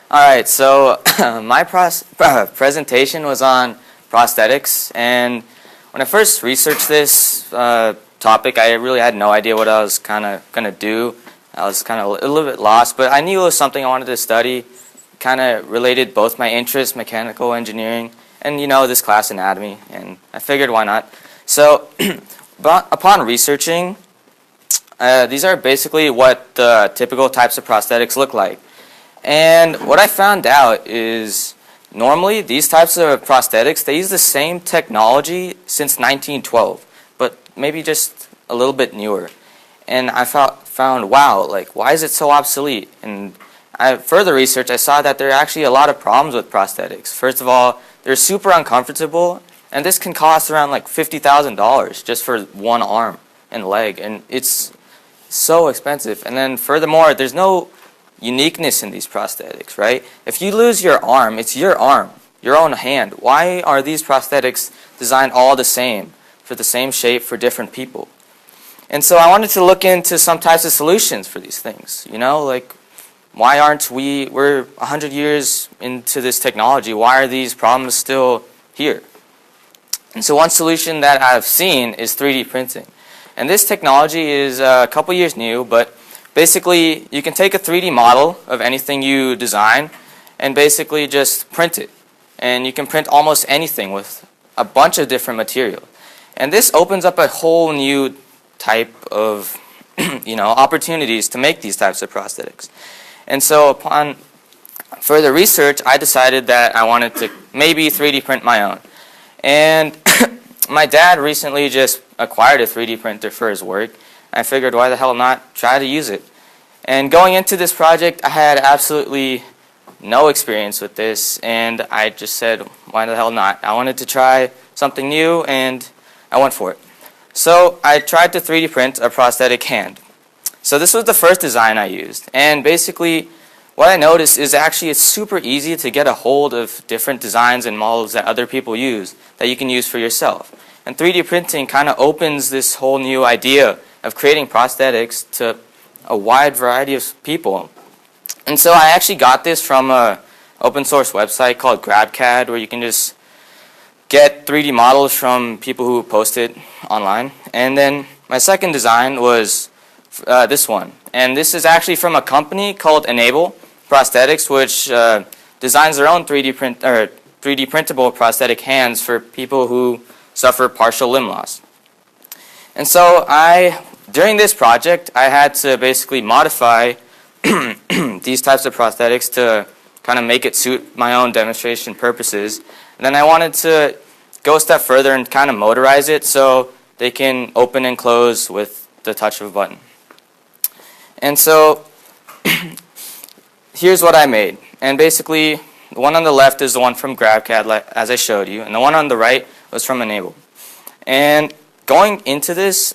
Alright, so my presentation was on prosthetics, and when I first researched this topic, I really had no idea what I was kind of going to do. I was kind of a little bit lost, but I knew it was something I wanted to study. Kind of related both my interests, mechanical engineering, and this class anatomy, and I figured why not. So upon researching, these are basically what the typical types of prosthetics look like. And what I found out is normally these types of prosthetics, they use the same technology since 1912, but maybe just a little bit newer. And I found, wow, like, why is it so obsolete? And further research, I saw that there are actually a lot of problems with prosthetics. First of all, they're super uncomfortable, and this can cost around like $50,000 just for one arm and leg, and it's so expensive. And then furthermore, there's no uniqueness in these prosthetics, right? If you lose your arm, it's your arm, your own hand. Why are these prosthetics designed all the same, for the same shape for different people? And so I wanted to look into some types of solutions for these things, like why aren't we're 100 years into this technology, why are these problems still here? And so one solution that I've seen is 3D printing. And this technology is a couple years new, but basically you can take a 3D model of anything you design and basically just print it. And you can print almost anything with a bunch of different material. And this opens up a whole new type of opportunities to make these types of prosthetics. And so upon further research, I decided that I wanted to maybe 3D print my own. And my dad recently just acquired a 3D printer for his work. I figured, why the hell not try to use it? And going into this project, I had absolutely no experience with this, and I just said, why the hell not? I wanted to try something new, and I went for it. So I tried to 3D print a prosthetic hand. So this was the first design I used, and basically what I noticed is actually it's super easy to get a hold of different designs and models that other people use that you can use for yourself. And 3D printing kind of opens this whole new idea of creating prosthetics to a wide variety of people. And so I actually got this from an open source website called GrabCAD, where you can just get 3D models from people who post it online. And then my second design was this one. And this is actually from a company called Enable Prosthetics, which designs their own 3D printable prosthetic hands for people who suffer partial limb loss. And so during this project, I had to basically modify these types of prosthetics to kind of make it suit my own demonstration purposes. And then I wanted to go a step further and kind of motorize it so they can open and close with the touch of a button. And so here's what I made. And basically, the one on the left is the one from GrabCAD, as I showed you, and the one on the right was from Enable. And going into this,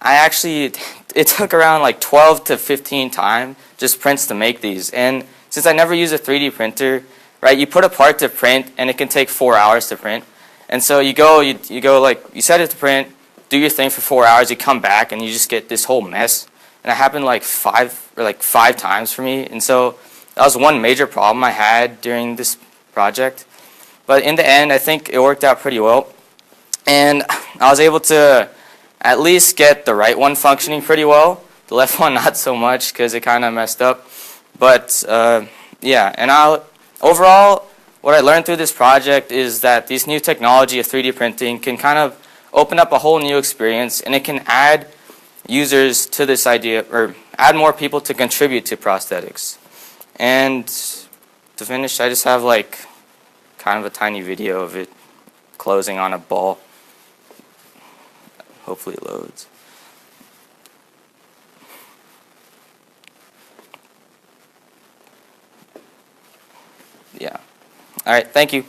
it took around like 12 to 15 times just prints to make these. And since I never use a 3D printer, right, you put a part to print and it can take 4 hours to print. And so you set it to print, do your thing for 4 hours, you come back and you just get this whole mess. And it happened like five times for me. And so that was one major problem I had during this project. But in the end, I think it worked out pretty well. And I was able to at least get the right one functioning pretty well. The left one not so much because it kind of messed up. But yeah, and overall, what I learned through this project is that this new technology of 3D printing can kind of open up a whole new experience, and it can add users to this idea, or add more people to contribute to prosthetics. And to finish, I just have like kind of a tiny video of it closing on a ball. Hopefully it loads. Yeah. All right, thank you.